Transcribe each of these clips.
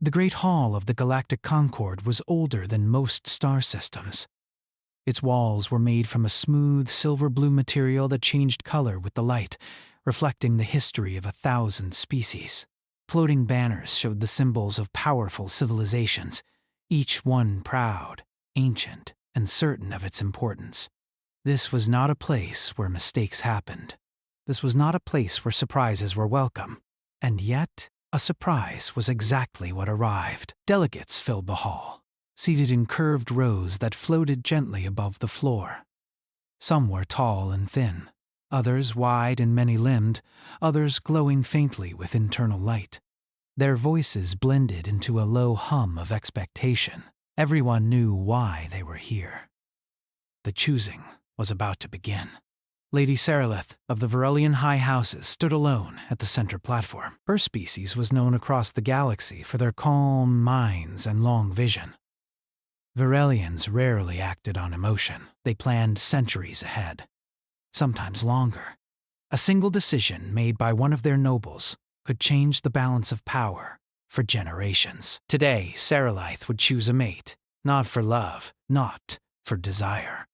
The Great Hall of the Galactic Concord was older than most star systems. Its walls were made from a smooth silver-blue material that changed color with the light, reflecting the history of 1,000 species. Floating banners showed the symbols of powerful civilizations, each one proud, ancient, and certain of its importance. This was not a place where mistakes happened. This was not a place where surprises were welcome. And yet, a surprise was exactly what arrived. Delegates filled the hall, seated in curved rows that floated gently above the floor. Some were tall and thin, others wide and many-limbed, others glowing faintly with internal light. Their voices blended into a low hum of expectation. Everyone knew why they were here. The choosing was about to begin. Lady Serelith of the Verelian High Houses stood alone at the center platform. Her species was known across the galaxy for their calm minds and long vision. Verelians rarely acted on emotion. They planned centuries ahead, sometimes longer. A single decision made by one of their nobles could change the balance of power for generations. Today, Serelith would choose a mate, not for love, not for desire.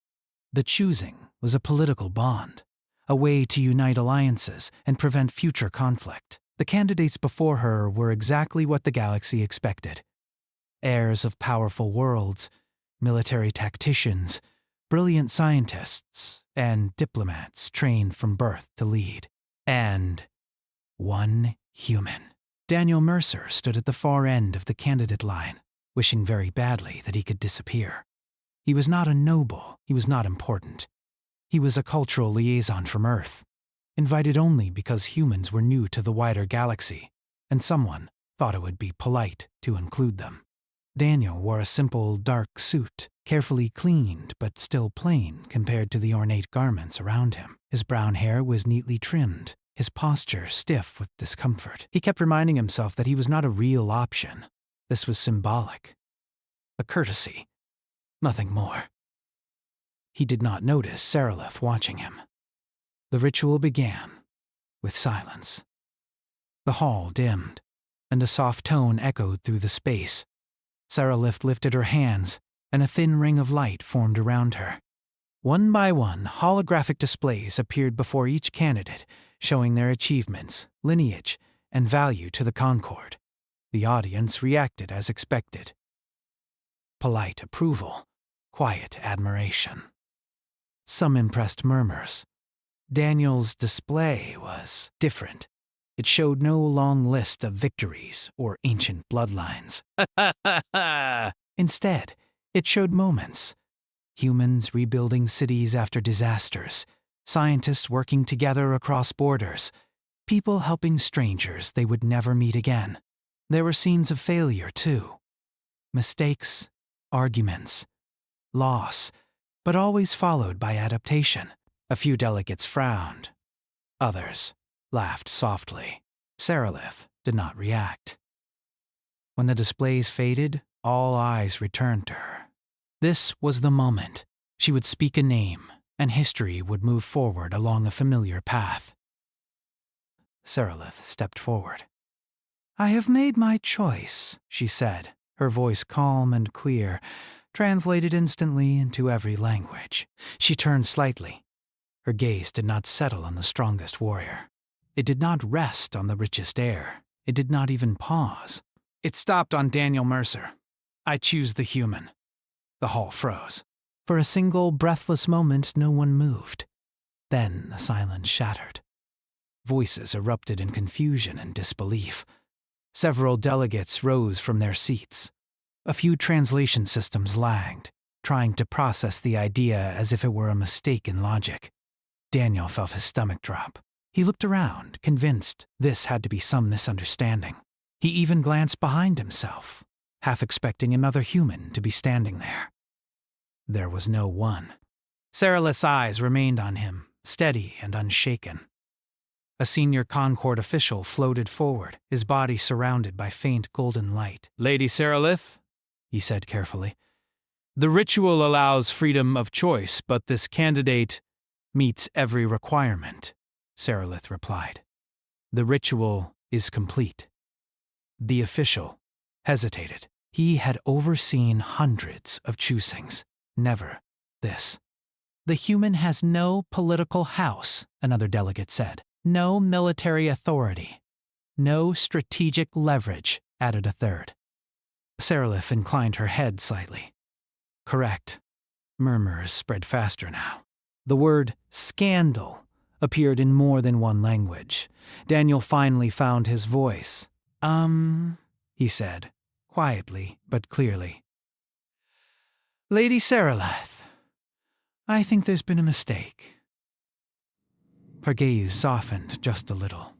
The choosing was a political bond, a way to unite alliances and prevent future conflict. The candidates before her were exactly what the galaxy expected. Heirs of powerful worlds, military tacticians, brilliant scientists, and diplomats trained from birth to lead. And one human. Daniel Mercer stood at the far end of the candidate line, wishing very badly that he could disappear. He was not a noble, he was not important. He was a cultural liaison from Earth, invited only because humans were new to the wider galaxy, and someone thought it would be polite to include them. Daniel wore a simple, dark suit, carefully cleaned but still plain compared to the ornate garments around him. His brown hair was neatly trimmed, his posture stiff with discomfort. He kept reminding himself that he was not a real option. This was symbolic. A courtesy. Nothing more. He did not notice Serelith watching him. The ritual began with silence. The hall dimmed, and a soft tone echoed through the space. Serelith lifted her hands, and a thin ring of light formed around her. One by one, holographic displays appeared before each candidate, showing their achievements, lineage, and value to the Concord. The audience reacted as expected. Polite approval, quiet admiration. Some impressed murmurs. Daniel's display was different. It showed no long list of victories or ancient bloodlines. Instead, it showed moments. Humans rebuilding cities after disasters, scientists working together across borders, people helping strangers they would never meet again. There were scenes of failure, too. Mistakes, arguments, loss, but always followed by adaptation. A few delegates frowned. Others laughed softly. Serelith did not react. When the displays faded, all eyes returned to her. This was the moment. She would speak a name, and history would move forward along a familiar path. Serelith stepped forward. "I have made my choice," she said, her voice calm and clear, translated instantly into every language. She turned slightly. Her gaze did not settle on the strongest warrior. It did not rest on the richest heir. It did not even pause. It stopped on Daniel Mercer. "I choose the human." The hall froze. For a single, breathless moment, no one moved. Then the silence shattered. Voices erupted in confusion and disbelief. Several delegates rose from their seats. A few translation systems lagged, trying to process the idea as if it were a mistake in logic. Daniel felt his stomach drop. He looked around, convinced this had to be some misunderstanding. He even glanced behind himself, half expecting another human to be standing there. There was no one. Serelith's eyes remained on him, steady and unshaken. A senior Concord official floated forward, his body surrounded by faint golden light. "Lady Serelith," he said carefully, "the ritual allows freedom of choice, but this candidate meets every requirement," Serelith replied. "The ritual is complete." The official hesitated. He had overseen hundreds of choosings. Never this. The human has no political house, another delegate said. No military authority. No strategic leverage, added a third. Seralith inclined her head slightly. Correct. Murmurs spread faster now. The word scandal appeared in more than one language. Daniel finally found his voice. He said, quietly but clearly. Lady Seralith, I think there's been a mistake. Her gaze softened just a little.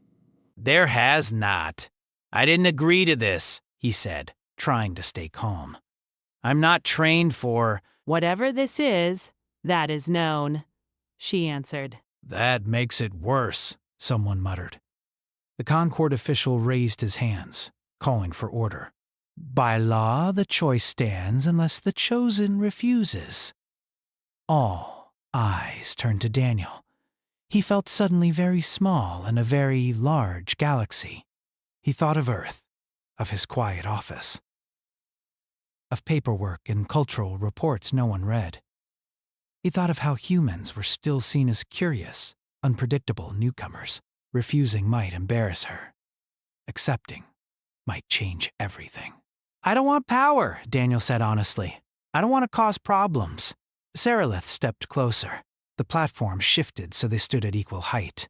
There has not. I didn't agree to this, he said, trying to stay calm. I'm not trained for... Whatever this is, that is known, she answered. That makes it worse, someone muttered. The Concord official raised his hands, calling for order. By law, the choice stands unless the chosen refuses. All eyes turned to Daniel. He felt suddenly very small in a very large galaxy. He thought of Earth, of his quiet office, of paperwork and cultural reports no one read. He thought of how humans were still seen as curious, unpredictable newcomers. Refusing might embarrass her. Accepting might change everything. I don't want power, Daniel said honestly. I don't want to cause problems. Seralith stepped closer. The platform shifted so they stood at equal height.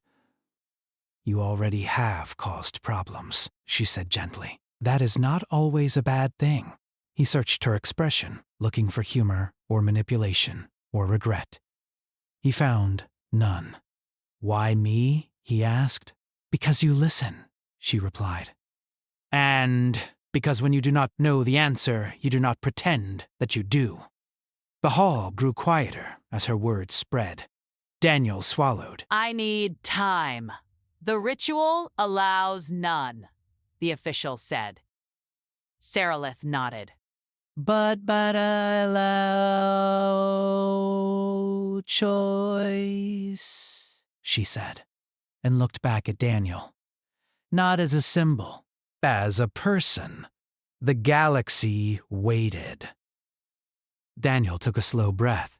You already have caused problems, she said gently. That is not always a bad thing. He searched her expression, looking for humor or manipulation or regret. He found none. Why me? He asked. Because you listen, she replied. And because when you do not know the answer, you do not pretend that you do. The hall grew quieter as her words spread. Daniel swallowed. I need time. The ritual allows none, the official said. Seralith nodded. But I allow choice, she said, and looked back at Daniel. Not as a symbol, as a person. The galaxy waited. Daniel took a slow breath.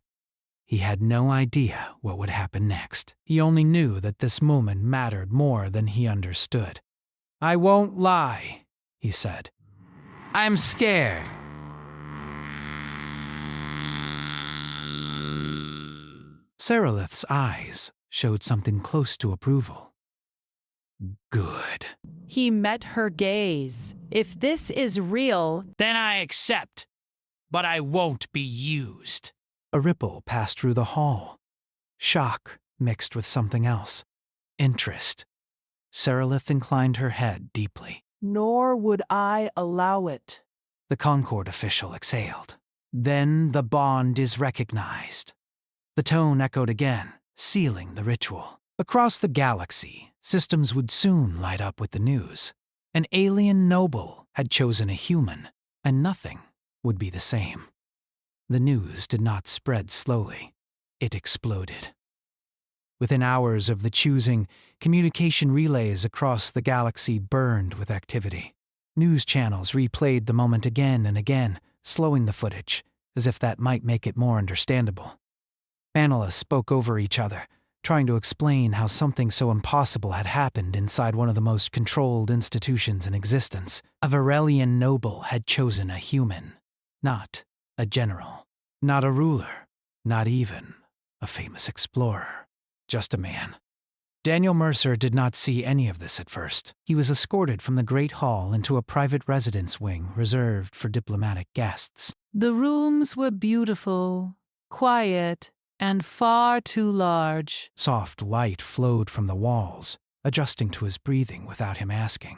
He had no idea what would happen next. He only knew that this moment mattered more than he understood. I won't lie, he said. I'm scared. Seralith's eyes showed something close to approval. Good. He met her gaze. If this is real, then I accept. But I won't be used. A ripple passed through the hall. Shock mixed with something else. Interest. Seralith inclined her head deeply. Nor would I allow it. The Concord official exhaled. Then the bond is recognized. The tone echoed again, sealing the ritual. Across the galaxy, systems would soon light up with the news. An alien noble had chosen a human, and nothing would be the same. The news did not spread slowly. It exploded. Within hours of the choosing, communication relays across the galaxy burned with activity. News channels replayed the moment again and again, slowing the footage, as if that might make it more understandable. Analysts spoke over each other, trying to explain how something so impossible had happened inside one of the most controlled institutions in existence. A Varelian noble had chosen a human, not a general, not a ruler, not even a famous explorer, just a man. Daniel Mercer did not see any of this at first. He was escorted from the Great Hall into a private residence wing reserved for diplomatic guests. the rooms were beautiful, quiet, and far too large. Soft light flowed from the walls, adjusting to his breathing without him asking.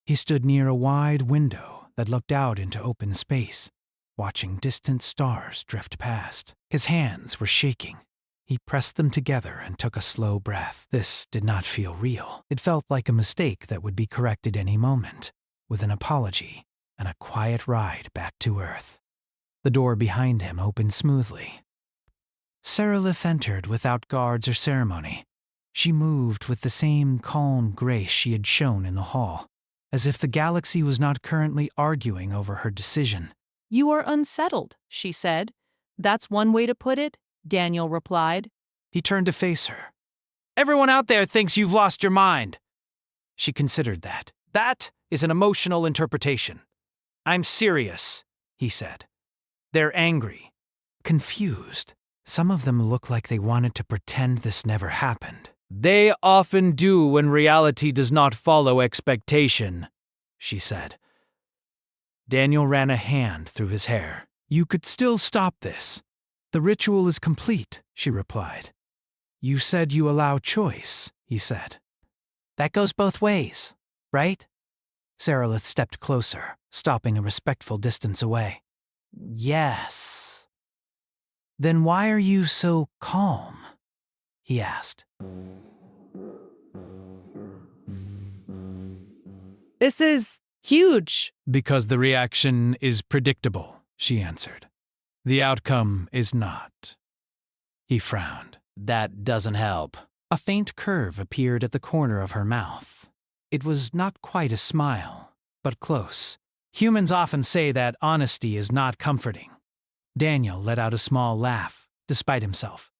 He stood near a wide window that looked out into open space, watching distant stars drift past. His hands were shaking. He pressed them together and took a slow breath. This did not feel real. It felt like a mistake that would be corrected any moment, with an apology and a quiet ride back to Earth. The door behind him opened smoothly. Seralith entered without guards or ceremony. She moved with the same calm grace she had shown in the hall, as if the galaxy was not currently arguing over her decision. You are unsettled, she said. That's one way to put it, Daniel replied. He turned to face her. Everyone out there thinks you've lost your mind. She considered that. That is an emotional interpretation. I'm serious, he said. They're angry, confused. Some of them look like they wanted to pretend this never happened. They often do when reality does not follow expectation, she said. Daniel ran a hand through his hair. You could still stop this. The ritual is complete, she replied. You said you allow choice, he said. That goes both ways, right? Sarilith stepped closer, stopping a respectful distance away. Yes. Then why are you so calm? He asked. This is huge. Because the reaction is predictable, she answered. The outcome is not. He frowned. That doesn't help. A faint curve appeared at the corner of her mouth. It was not quite a smile, but close. Humans often say that honesty is not comforting. Daniel let out a small laugh, despite himself.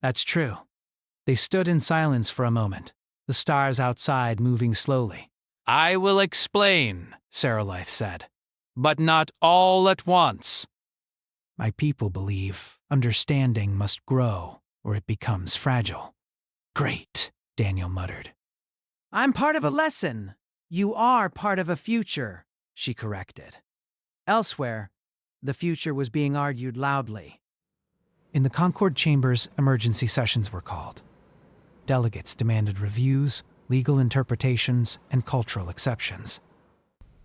That's true. They stood in silence for a moment, the stars outside moving slowly. I will explain, Sarilith said, but not all at once. My people believe understanding must grow or it becomes fragile. Great, Daniel muttered. I'm part of a lesson. You are part of a future, she corrected. Elsewhere, the future was being argued loudly. In the Concord chambers, emergency sessions were called. Delegates demanded reviews, legal interpretations, and cultural exceptions.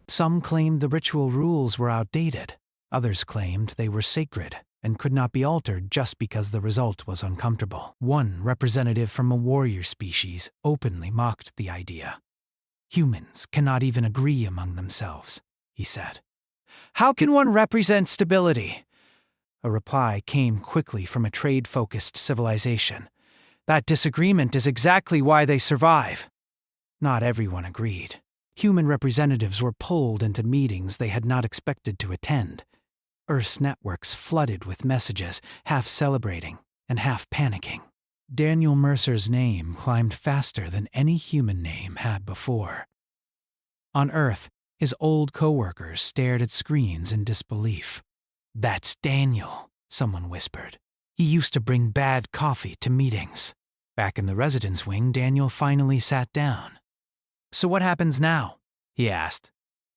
Some claimed the ritual rules were outdated. Others claimed they were sacred and could not be altered just because the result was uncomfortable. One representative from a warrior species openly mocked the idea. Humans cannot even agree among themselves, he said. How can one represent stability? A reply came quickly from a trade-focused civilization. That disagreement is exactly why they survive. Not everyone agreed. Human representatives were pulled into meetings they had not expected to attend. Earth's networks flooded with messages, half celebrating and half panicking. Daniel Mercer's name climbed faster than any human name had before. On Earth, his old co-workers stared at screens in disbelief. That's Daniel, someone whispered. He used to bring bad coffee to meetings. Back in the residence wing, Daniel finally sat down. So what happens now? He asked.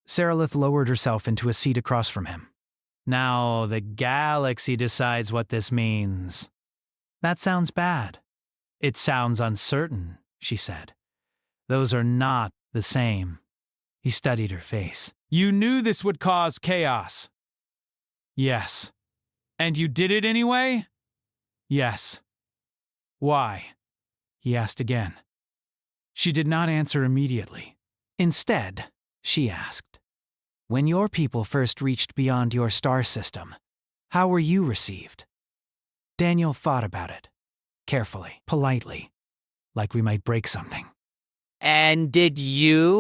Sarilith lowered herself into a seat across from him. Now the galaxy decides what this means. That sounds bad. It sounds uncertain, she said. Those are not the same. He studied her face. You knew this would cause chaos. Yes. And you did it anyway? Yes. Why? He asked again. She did not answer immediately. Instead, she asked, when your people first reached beyond your star system, how were you received? Daniel thought about it, carefully, politely, like we might break something. And did you?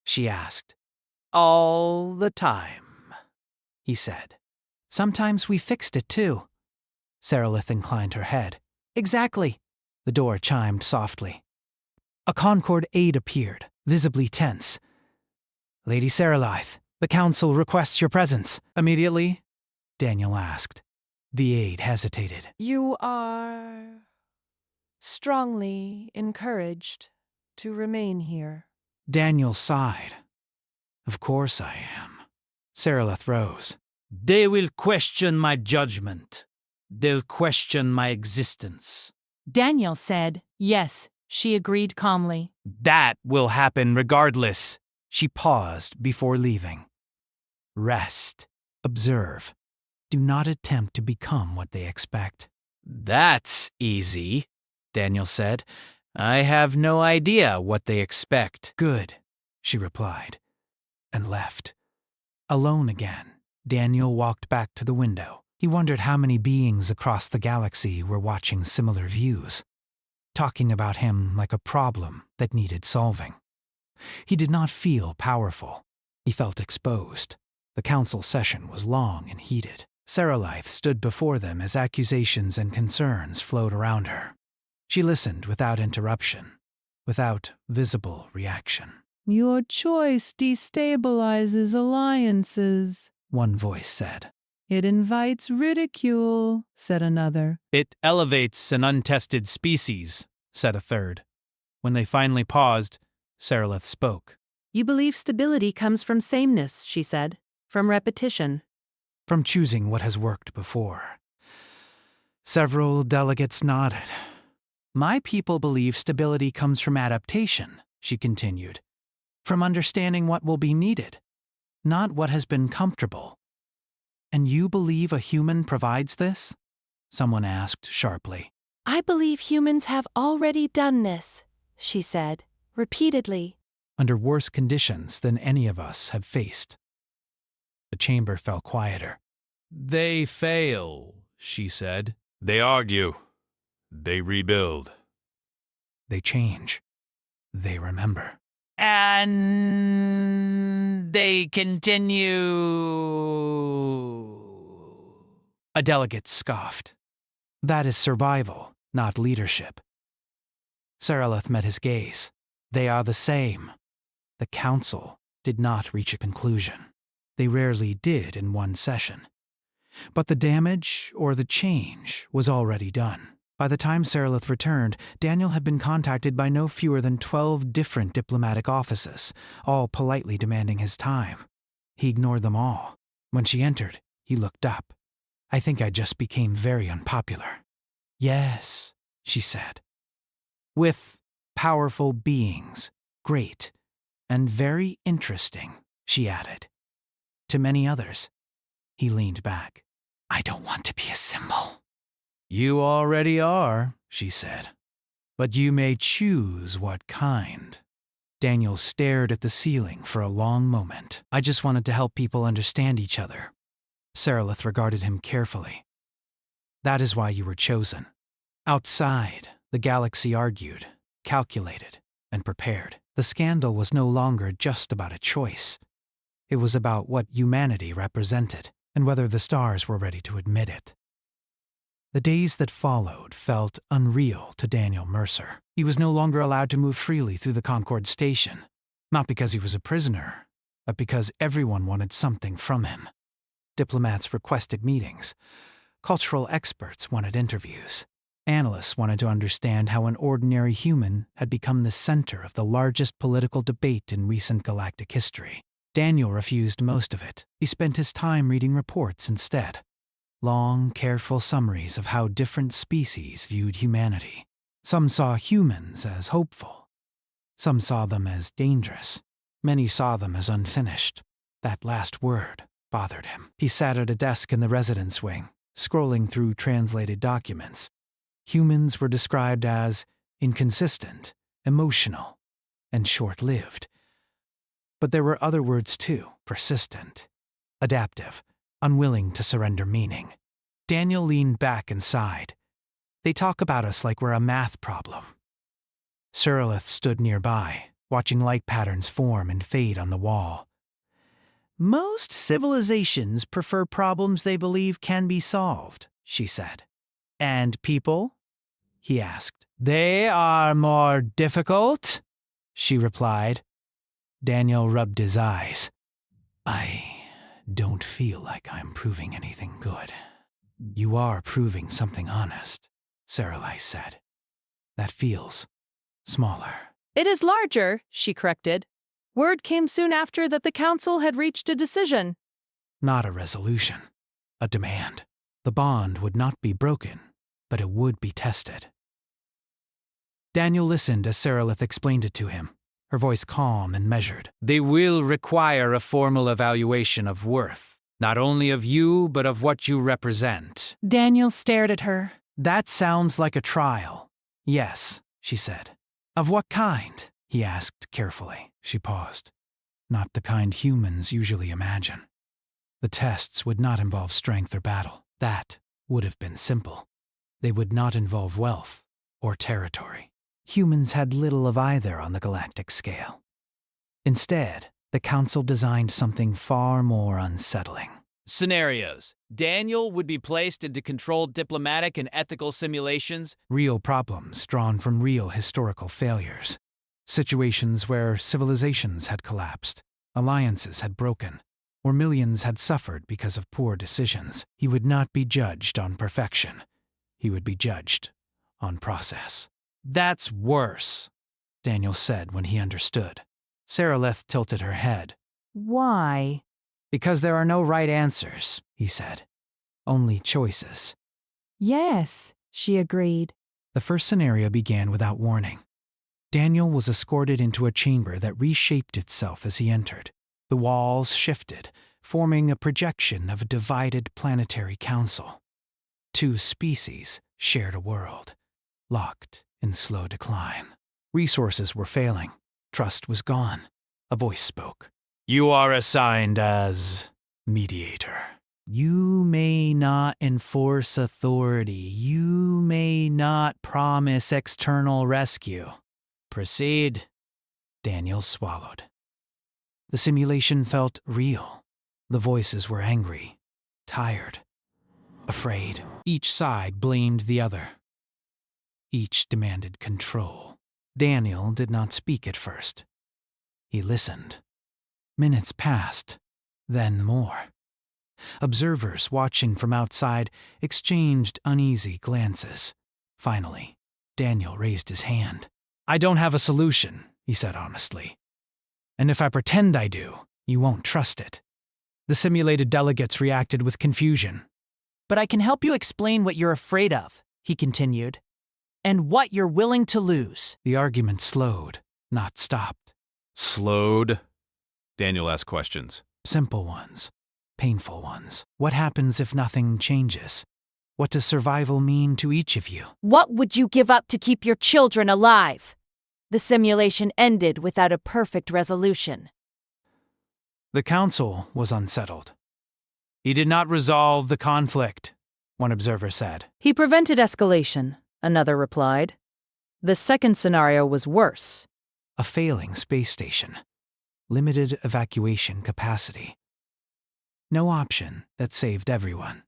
She asked. All the time, he said. Sometimes we fixed it too. Sarilith inclined her head. Exactly. The door chimed softly. A Concord aide appeared, visibly tense. Lady Sarilith, the council requests your presence. Immediately? Daniel asked. The aide hesitated. You are strongly encouraged to remain here. Daniel sighed. Of course I am. Sarilith rose. They will question my judgment. They'll question my existence. Daniel said, yes, she agreed calmly. That will happen regardless. She paused before leaving. Rest. Observe. Do not attempt to become what they expect. That's easy, Daniel said. I have no idea what they expect. Good, she replied, and left. Alone again, Daniel walked back to the window. He wondered how many beings across the galaxy were watching similar views, talking about him like a problem that needed solving. He did not feel powerful. He felt exposed. The council session was long and heated. Saralaith stood before them as accusations and concerns flowed around her. She listened without interruption, without visible reaction. Your choice destabilizes alliances, one voice said. It invites ridicule, said another. It elevates an untested species, said a third. When they finally paused, Saralaith spoke. You believe stability comes from sameness, she said, from repetition. From choosing what has worked before. Several delegates nodded. My people believe stability comes from adaptation, she continued. From understanding what will be needed, not what has been comfortable. And you believe a human provides this? Someone asked sharply. I believe humans have already done this, she said, repeatedly. Under worse conditions than any of us have faced. The chamber fell quieter. They fail, she said. They argue. They rebuild. They change. They remember. And they continue. A delegate scoffed. That is survival, not leadership. Saralaith met his gaze. They are the same. The council did not reach a conclusion. They rarely did in one session. But the damage or the change was already done. By the time Saralaith returned, Daniel had been contacted by no fewer than 12 different diplomatic offices, all politely demanding his time. He ignored them all. When she entered, he looked up. I think I just became very unpopular. Yes, she said. With powerful beings, great, and very interesting, she added. To many others, he leaned back. I don't want to be a symbol. You already are, she said. But you may choose what kind. Daniel stared at the ceiling for a long moment. I just wanted to help people understand each other. Saralaith regarded him carefully. That is why you were chosen. Outside, the galaxy argued, calculated, and prepared. The scandal was no longer just about a choice. It was about what humanity represented, and whether the stars were ready to admit it. The days that followed felt unreal to Daniel Mercer. He was no longer allowed to move freely through the Concord station, not because he was a prisoner, but because everyone wanted something from him. Diplomats requested meetings. Cultural experts wanted interviews. Analysts wanted to understand how an ordinary human had become the center of the largest political debate in recent galactic history. Daniel refused most of it. He spent his time reading reports instead. Long, careful summaries of how different species viewed humanity. Some saw humans as hopeful. Some saw them as dangerous. Many saw them as unfinished. That last word bothered him. He sat at a desk in the residence wing, scrolling through translated documents. Humans were described as inconsistent, emotional, and short-lived. But there were other words too: persistent, adaptive, unwilling to surrender meaning. Daniel leaned back and sighed. They talk about us like we're a math problem. Saralaith stood nearby, watching light patterns form and fade on the wall. Most civilizations prefer problems they believe can be solved, she said. And people? He asked. They are more difficult, she replied. Daniel rubbed his eyes. I don't feel like I'm proving anything good. You are proving something honest, Saralaith said. That feels smaller. It is larger, she corrected. Word came soon after that the council had reached a decision. Not a resolution, a demand. The bond would not be broken, but it would be tested. Daniel listened as Saralaith explained it to him, her voice calm and measured. They will require a formal evaluation of worth, not only of you, but of what you represent. Daniel stared at her. That sounds like a trial. Yes, she said. Of what kind? He asked carefully. She paused. Not the kind humans usually imagine. The tests would not involve strength or battle. That would have been simple. They would not involve wealth or territory. Humans had little of either on the galactic scale. Instead, the council designed something far more unsettling. Scenarios. Daniel would be placed into controlled diplomatic and ethical simulations. Real problems drawn from real historical failures. Situations where civilizations had collapsed, alliances had broken, or millions had suffered because of poor decisions. He would not be judged on perfection. He would be judged on process. That's worse, Daniel said when he understood. Saraleth tilted her head. Why? Because there are no right answers, he said. Only choices. Yes, she agreed. The first scenario began without warning. Daniel was escorted into a chamber that reshaped itself as he entered. The walls shifted, forming a projection of a divided planetary council. Two species shared a world, locked in slow decline. Resources were failing. Trust was gone. A voice spoke. You are assigned as mediator. You may not enforce authority. You may not promise external rescue. Proceed. Daniel swallowed. The simulation felt real. The voices were angry, tired, afraid. Each side blamed the other. Each demanded control. Daniel did not speak at first. He listened. Minutes passed, then more. Observers watching from outside exchanged uneasy glances. Finally, Daniel raised his hand. I don't have a solution, he said honestly. And if I pretend I do, you won't trust it. The simulated delegates reacted with confusion. But I can help you explain what you're afraid of, he continued, and what you're willing to lose. The argument slowed, not stopped. Slowed? Daniel asked questions. Simple ones, painful ones. What happens if nothing changes? What does survival mean to each of you? What would you give up to keep your children alive? The simulation ended without a perfect resolution. The council was unsettled. He did not resolve the conflict, one observer said. He prevented escalation, another replied. The second scenario was worse. A failing space station. Limited evacuation capacity. No option that saved everyone.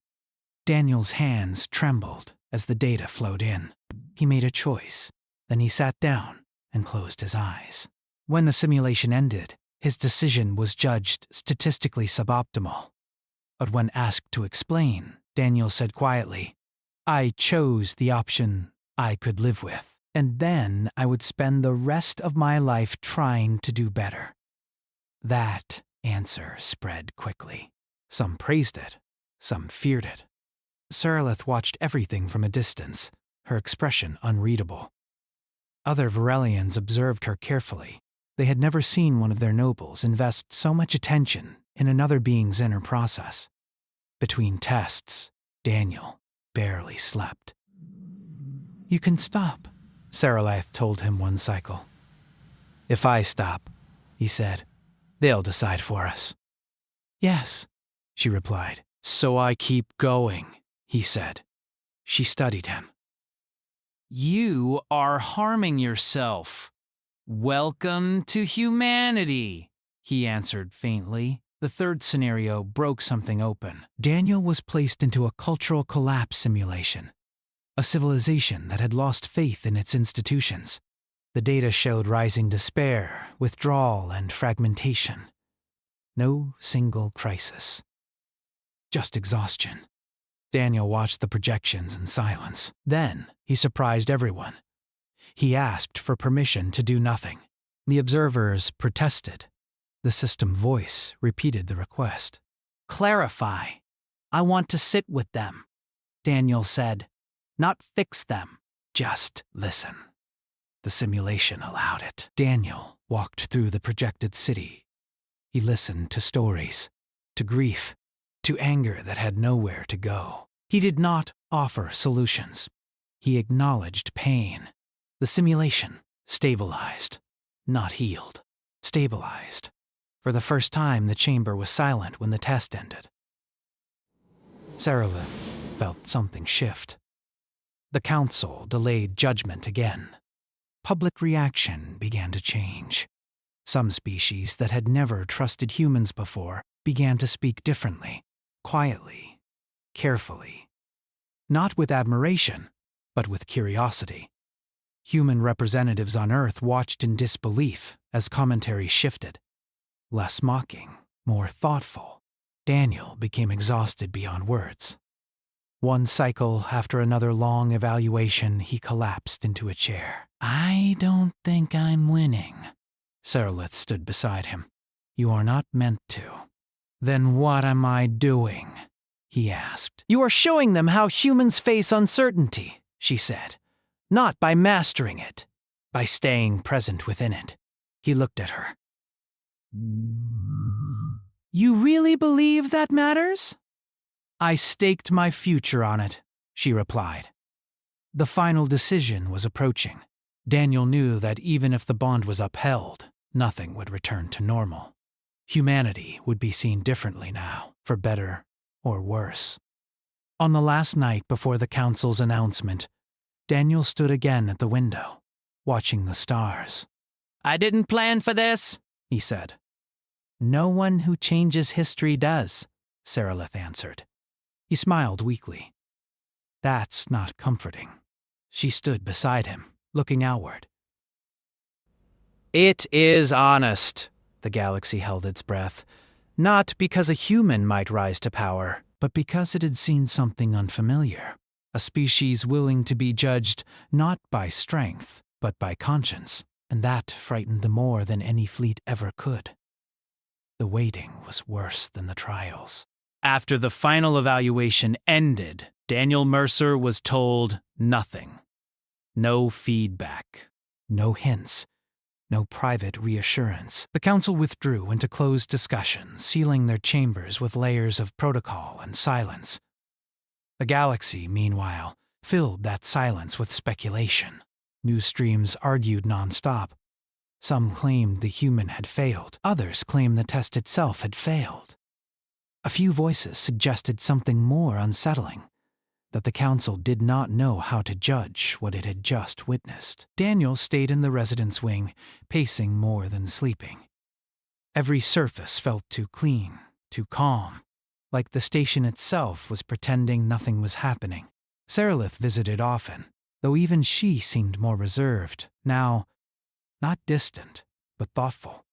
Daniel's hands trembled as the data flowed in. He made a choice. Then he sat down and closed his eyes. When the simulation ended, his decision was judged statistically suboptimal. But when asked to explain, Daniel said quietly, I chose the option I could live with, and then I would spend the rest of my life trying to do better. That answer spread quickly. Some praised it, some feared it. Saraleth watched everything from a distance, her expression unreadable. Other Varelians observed her carefully. They had never seen one of their nobles invest so much attention in another being's inner process. Between tests, Daniel barely slept. You can stop, Saraleth told him one cycle. If I stop, he said, they'll decide for us. Yes, she replied. So I keep going, he said. She studied him. You are harming yourself. Welcome to humanity, he answered faintly. The third scenario broke something open. Daniel was placed into a cultural collapse simulation, a civilization that had lost faith in its institutions. The data showed rising despair, withdrawal, and fragmentation. No single crisis. Just exhaustion. Daniel watched the projections in silence. Then he surprised everyone. He asked for permission to do nothing. The observers protested. The system voice repeated the request. Clarify. I want to sit with them, Daniel said. Not fix them. Just listen. The simulation allowed it. Daniel walked through the projected city. He listened to stories, to grief, to anger that had nowhere to go. He did not offer solutions. He acknowledged pain. The simulation stabilized, not healed. Stabilized. For the first time, the chamber was silent when the test ended. Saraleth felt something shift. The council delayed judgment again. Public reaction began to change. Some species that had never trusted humans before began to speak differently, quietly, carefully. Not with admiration, but with curiosity. Human representatives on Earth watched in disbelief as commentary shifted. Less mocking, more thoughtful. Daniel became exhausted beyond words. One cycle after another long evaluation, he collapsed into a chair. "I don't think I'm winning." Serlith stood beside him. "You are not meant to." "Then what am I doing?" he asked. "You are showing them how humans face uncertainty," she said. "Not by mastering it, by staying present within it." He looked at her. "You really believe that matters?" "I staked my future on it," she replied. The final decision was approaching. Daniel knew that even if the bond was upheld, nothing would return to normal. Humanity would be seen differently now, for better or worse. On the last night before the council's announcement, Daniel stood again at the window, watching the stars. "I didn't plan for this," he said. "No one who changes history does," Serlith answered. He smiled weakly. "That's not comforting." She stood beside him, looking outward. "It is honest," the galaxy held its breath. Not because a human might rise to power, but because it had seen something unfamiliar. A species willing to be judged not by strength, but by conscience, and that frightened them more than any fleet ever could. The waiting was worse than the trials. After the final evaluation ended, Daniel Mercer was told nothing. No feedback, no hints, no private reassurance. The council withdrew into closed discussion, sealing their chambers with layers of protocol and silence. The galaxy, meanwhile, filled that silence with speculation. News streams argued nonstop. Some claimed the human had failed. Others claimed the test itself had failed. A few voices suggested something more unsettling, that the council did not know how to judge what it had just witnessed. Daniel stayed in the residence wing, pacing more than sleeping. Every surface felt too clean, too calm, like the station itself was pretending nothing was happening. Serlith visited often, though even she seemed more reserved, now not distant, but thoughtful.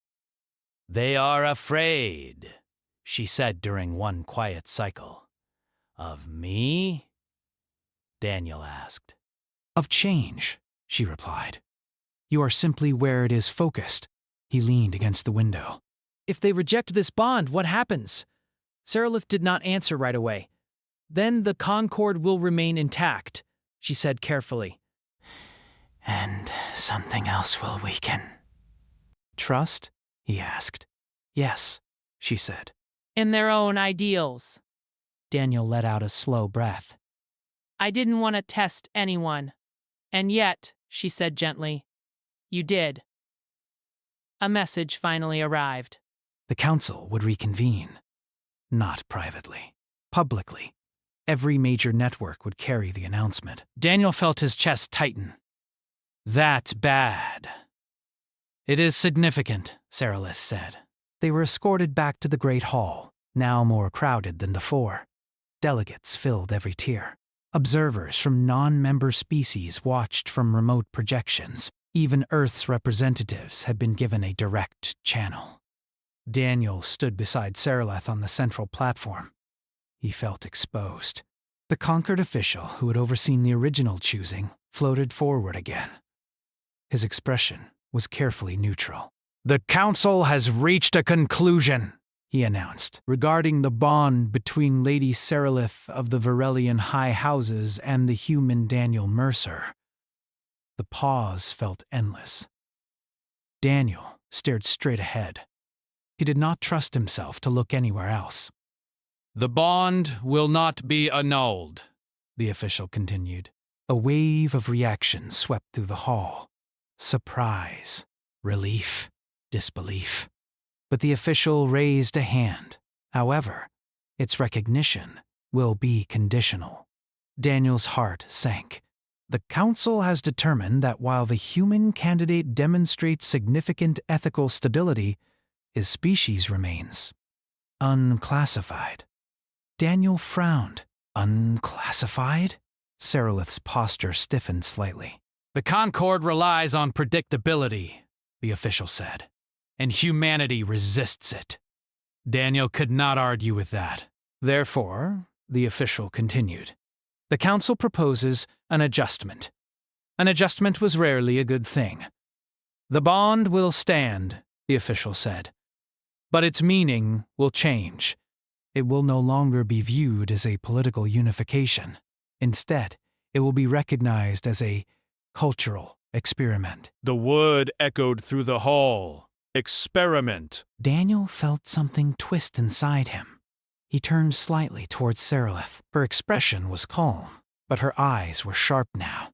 "They are afraid," she said during one quiet cycle. "Of me?" Daniel asked. "Of change," she replied. "You are simply where it is focused." He leaned against the window. "If they reject this bond, what happens?" Serlith did not answer right away. "Then the Concord will remain intact," she said carefully. "And something else will weaken." "Trust?" he asked. "Yes," she said. In their own ideals. Daniel let out a slow breath. I didn't want to test anyone. And yet, she said gently, you did. A message finally arrived. The council would reconvene. Not privately. Publicly. Every major network would carry the announcement. Daniel felt his chest tighten. "That's bad." "It is significant," Serlith said. They were escorted back to the Great Hall, now more crowded than before. Delegates filled every tier. Observers from non-member species watched from remote projections. Even Earth's representatives had been given a direct channel. Daniel stood beside Serlith on the central platform. He felt exposed. The conquered official who had overseen the original choosing floated forward again. His expression was carefully neutral. "The council has reached a conclusion," he announced, "regarding the bond between Lady Serlith of the Varelian High Houses and the human Daniel Mercer." The pause felt endless. Daniel stared straight ahead. He did not trust himself to look anywhere else. "The bond will not be annulled," the official continued. A wave of reaction swept through the hall. Surprise, relief, disbelief. But the official raised a hand. However, its recognition will be conditional. Daniel's heart sank. The Council has determined that while the human candidate demonstrates significant ethical stability, his species remains unclassified. Daniel frowned. Unclassified? Seralith's posture stiffened slightly. The Concord relies on predictability, the official said, and humanity resists it. Daniel could not argue with that. Therefore, the official continued, the Council proposes an adjustment. An adjustment was rarely a good thing. The bond will stand, the official said, but its meaning will change. It will no longer be viewed as a political unification. Instead, it will be recognized as a cultural experiment. The word echoed through the hall. Experiment. Daniel felt something twist inside him. He turned slightly towards Seralith. Her expression was calm, but her eyes were sharp now.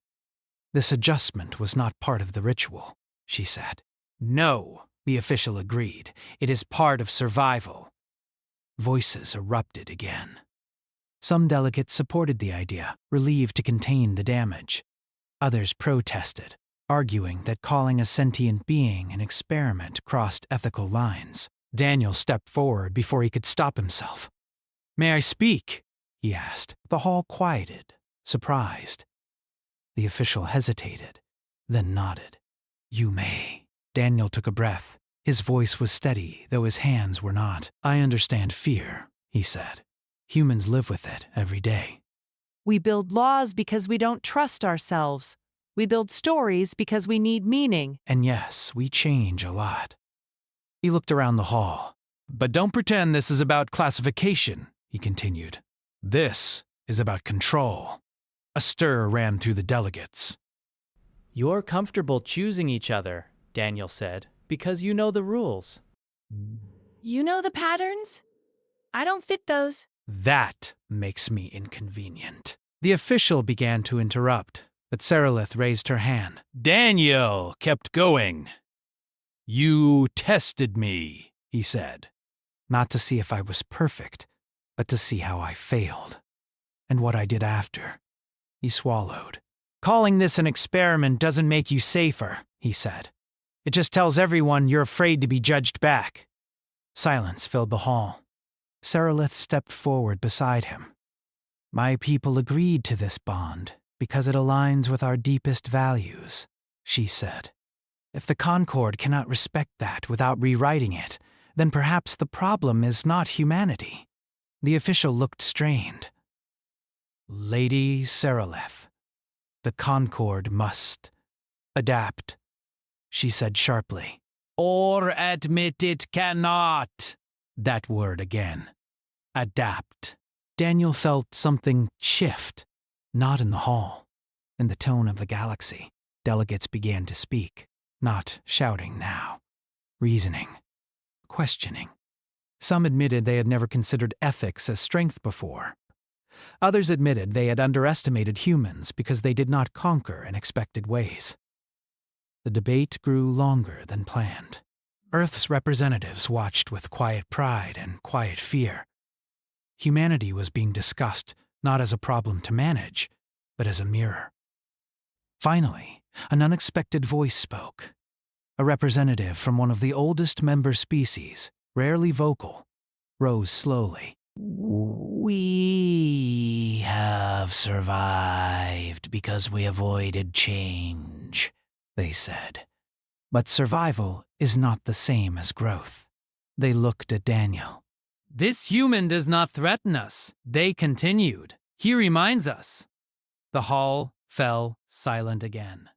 This adjustment was not part of the ritual, she said. No, the official agreed. It is part of survival. Voices erupted again. Some delegates supported the idea, relieved to contain the damage. Others protested, arguing that calling a sentient being an experiment crossed ethical lines. Daniel stepped forward before he could stop himself. May I speak? He asked. The hall quieted, surprised. The official hesitated, then nodded. You may. Daniel took a breath. His voice was steady, though his hands were not. I understand fear, he said. Humans live with it every day. We build laws because we don't trust ourselves. We build stories because we need meaning. And yes, we change a lot. He looked around the hall. But don't pretend this is about classification, he continued. This is about control. A stir ran through the delegates. You're comfortable choosing each other, Daniel said, because you know the rules. You know the patterns? I don't fit those. That makes me inconvenient. The official began to interrupt, but Seralith raised her hand. Daniel kept going. You tested me, he said. Not to see if I was perfect, but to see how I failed. And what I did after. He swallowed. Calling this an experiment doesn't make you safer, he said. It just tells everyone you're afraid to be judged back. Silence filled the hall. Seralith stepped forward beside him. My people agreed to this bond because it aligns with our deepest values, she said. If the Concord cannot respect that without rewriting it, then perhaps the problem is not humanity. The official looked strained. Lady Seralith, the Concord must adapt, she said sharply. Or admit it cannot. That word again. Adapt. Daniel felt something shift, not in the hall, in the tone of the galaxy. Delegates began to speak, not shouting now, reasoning, questioning. Some admitted they had never considered ethics as strength before. Others admitted they had underestimated humans because they did not conquer in expected ways. The debate grew longer than planned. Earth's representatives watched with quiet pride and quiet fear. Humanity was being discussed not as a problem to manage, but as a mirror. Finally, an unexpected voice spoke. A representative from one of the oldest member species, rarely vocal, rose slowly. We have survived because we avoided change, they said. But survival is not the same as growth. They looked at Daniel. This human does not threaten us, they continued. He reminds us. The hall fell silent again.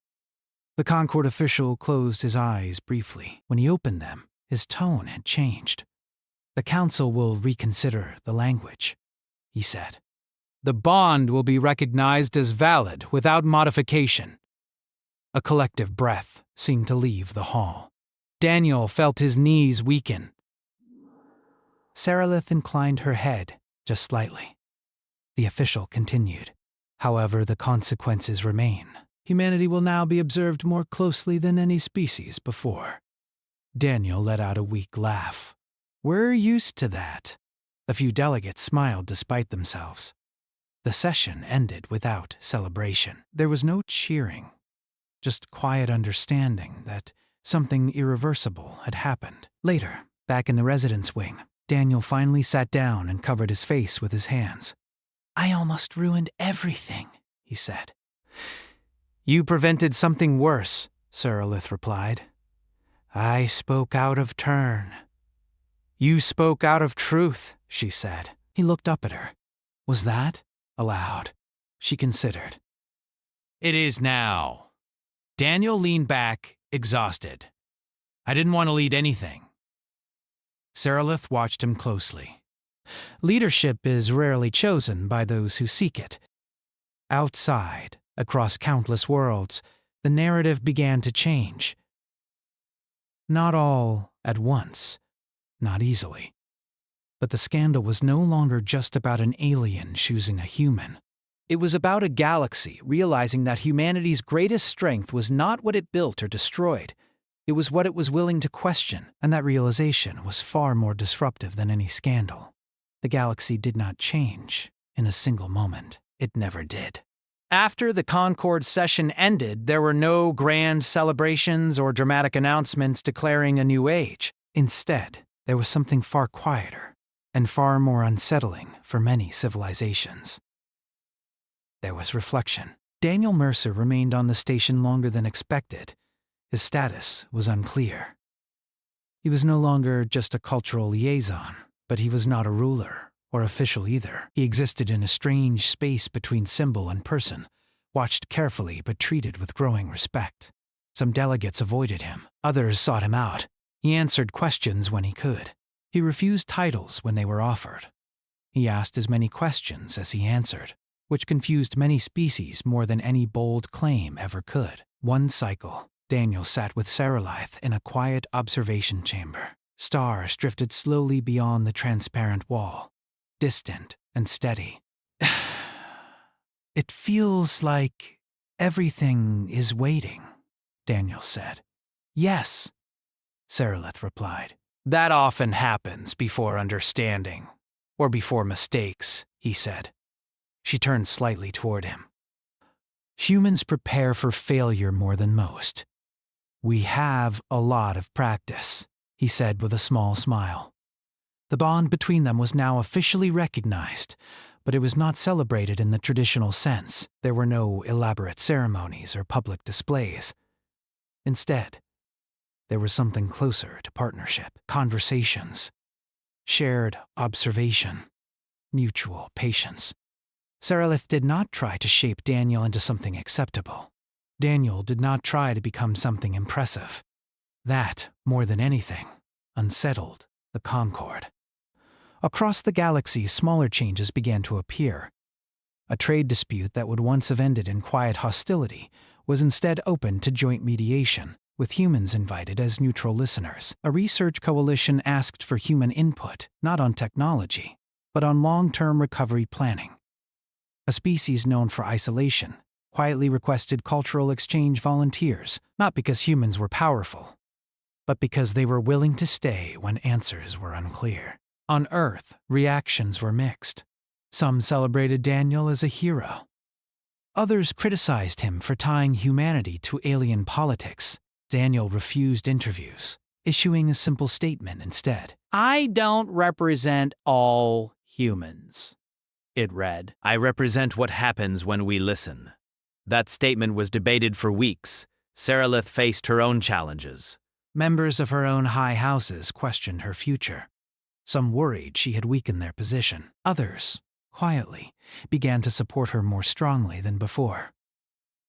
The Concord official closed his eyes briefly. When he opened them, his tone had changed. The council will reconsider the language, he said. The bond will be recognized as valid without modification. A collective breath seemed to leave the hall. Daniel felt his knees weaken. Seralith inclined her head just slightly. The official continued. However, the consequences remain. Humanity will now be observed more closely than any species before. Daniel let out a weak laugh. We're used to that. A few delegates smiled despite themselves. The session ended without celebration. There was no cheering, just quiet understanding that something irreversible had happened. Later, back in the residence wing, Daniel finally sat down and covered his face with his hands. "I almost ruined everything," he said. "You prevented something worse," Seralith replied. "I spoke out of turn." "You spoke out of truth," she said. He looked up at her. Was that allowed? She considered. "It is now." Daniel leaned back, exhausted. "I didn't want to lead anything." Seralith watched him closely. Leadership is rarely chosen by those who seek it. Outside, across countless worlds, the narrative began to change. Not all at once, not easily. But the scandal was no longer just about an alien choosing a human. It was about a galaxy realizing that humanity's greatest strength was not what it built or destroyed. It was what it was willing to question, and that realization was far more disruptive than any scandal. The galaxy did not change in a single moment. It never did. After the Concord session ended, there were no grand celebrations or dramatic announcements declaring a new age. Instead, there was something far quieter and far more unsettling for many civilizations. There was reflection. Daniel Mercer remained on the station longer than expected. His status was unclear. He was no longer just a cultural liaison, but he was not a ruler or official either. He existed in a strange space between symbol and person, watched carefully but treated with growing respect. Some delegates avoided him, others sought him out. He answered questions when he could. He refused titles when they were offered. He asked as many questions as he answered, which confused many species more than any bold claim ever could. One cycle, Daniel sat with Seralith in a quiet observation chamber. Stars drifted slowly beyond the transparent wall, distant and steady. "It feels like everything is waiting," Daniel said. "Yes," Seralith replied. "That often happens before understanding, or before mistakes," he said. She turned slightly toward him. "Humans prepare for failure more than most. We have a lot of practice," he said with a small smile. The bond between them was now officially recognized, but it was not celebrated in the traditional sense. There were no elaborate ceremonies or public displays. Instead, there was something closer to partnership, conversations, shared observation, mutual patience. Seralith did not try to shape Daniel into something acceptable. Daniel did not try to become something impressive. That, more than anything, unsettled the Concord. Across the galaxy, smaller changes began to appear. A trade dispute that would once have ended in quiet hostility was instead open to joint mediation, with humans invited as neutral listeners. A research coalition asked for human input, not on technology, but on long-term recovery planning. A species known for isolation quietly requested cultural exchange volunteers, not because humans were powerful, but because they were willing to stay when answers were unclear. On Earth, reactions were mixed. Some celebrated Daniel as a hero. Others criticized him for tying humanity to alien politics. Daniel refused interviews, issuing a simple statement instead. "I don't represent all humans," it read. "I represent what happens when we listen." That statement was debated for weeks. Seralith faced her own challenges. Members of her own high houses questioned her future. Some worried she had weakened their position. Others, quietly, began to support her more strongly than before.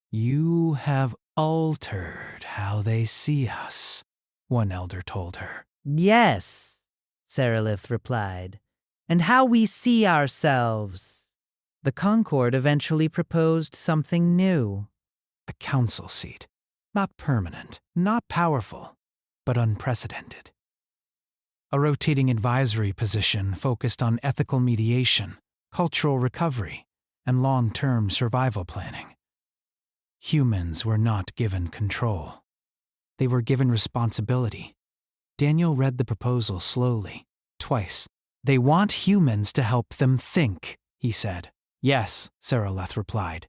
"You have altered how they see us," one elder told her. "Yes," Seralith replied, "and how we see ourselves." The Concord eventually proposed something new. A council seat. Not permanent, not powerful, but unprecedented. A rotating advisory position focused on ethical mediation, cultural recovery, and long-term survival planning. Humans were not given control. They were given responsibility. Daniel read the proposal slowly, twice. "They want humans to help them think," he said. Yes, Seraleth replied.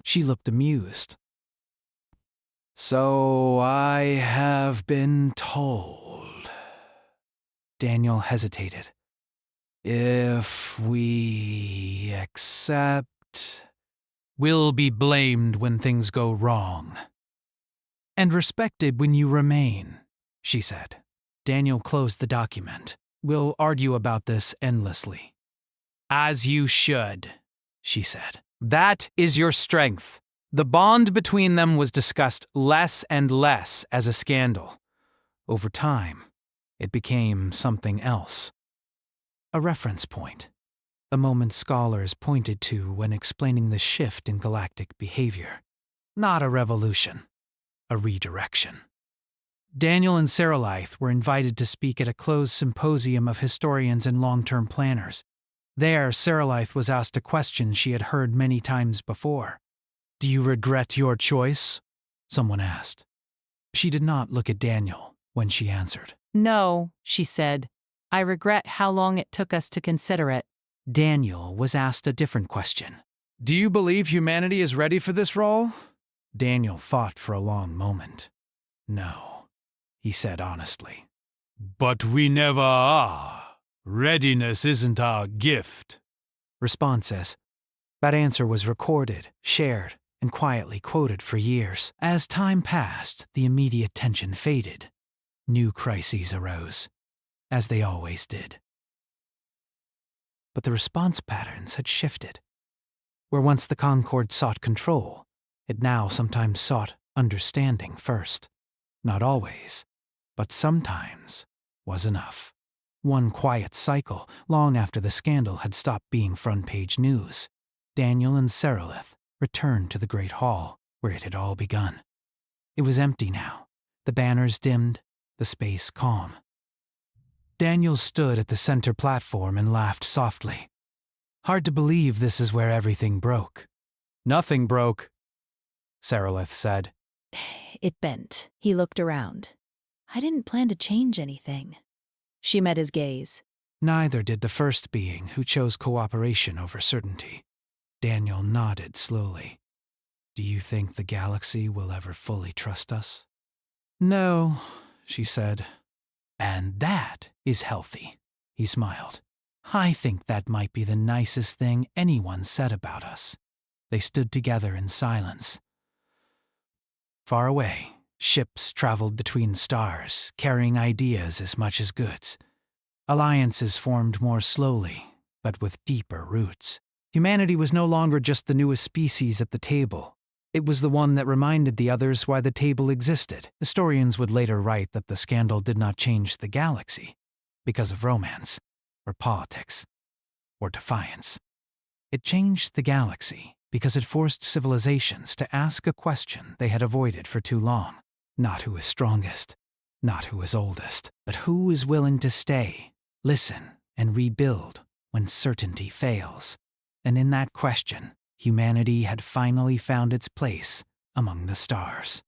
She looked amused. So I have been told. Daniel hesitated. If we accept, we'll be blamed when things go wrong. And respected when you remain, she said. Daniel closed the document. We'll argue about this endlessly. As you should, she said. That is your strength. The bond between them was discussed less and less as a scandal. Over time, it became something else. A reference point. A moment scholars pointed to when explaining the shift in galactic behavior. Not a revolution, a redirection. Daniel and Seralith were invited to speak at a closed symposium of historians and long-term planners. There, Seralith was asked a question she had heard many times before. Do you regret your choice? Someone asked. She did not look at Daniel when she answered. No, she said. I regret how long it took us to consider it. Daniel was asked a different question. Do you believe humanity is ready for this role? Daniel thought for a long moment. No, he said honestly. But we never are. Readiness isn't our gift. Responses. That answer was recorded, shared, and quietly quoted for years. As time passed, the immediate tension faded. New crises arose, as they always did. But the response patterns had shifted. Where once the Concord sought control, it now sometimes sought understanding first. Not always, but sometimes was enough. One quiet cycle, long after the scandal had stopped being front-page news, Daniel and Seralith returned to the Great Hall, where it had all begun. It was empty now, the banners dimmed, the space calm. Daniel stood at the center platform and laughed softly. Hard to believe this is where everything broke. Nothing broke, Seralith said. It bent. He looked around. I didn't plan to change anything. She met his gaze. Neither did the first being who chose cooperation over certainty. Daniel nodded slowly. Do you think the galaxy will ever fully trust us? No, she said. And that is healthy, he smiled. I think that might be the nicest thing anyone said about us. They stood together in silence. Far away, ships traveled between stars, carrying ideas as much as goods. Alliances formed more slowly, but with deeper roots. Humanity was no longer just the newest species at the table. It was the one that reminded the others why the table existed. Historians would later write that the scandal did not change the galaxy because of romance, or politics, or defiance. It changed the galaxy because it forced civilizations to ask a question they had avoided for too long. Not who is strongest, not who is oldest, but who is willing to stay, listen, and rebuild when certainty fails. And in that question, humanity had finally found its place among the stars.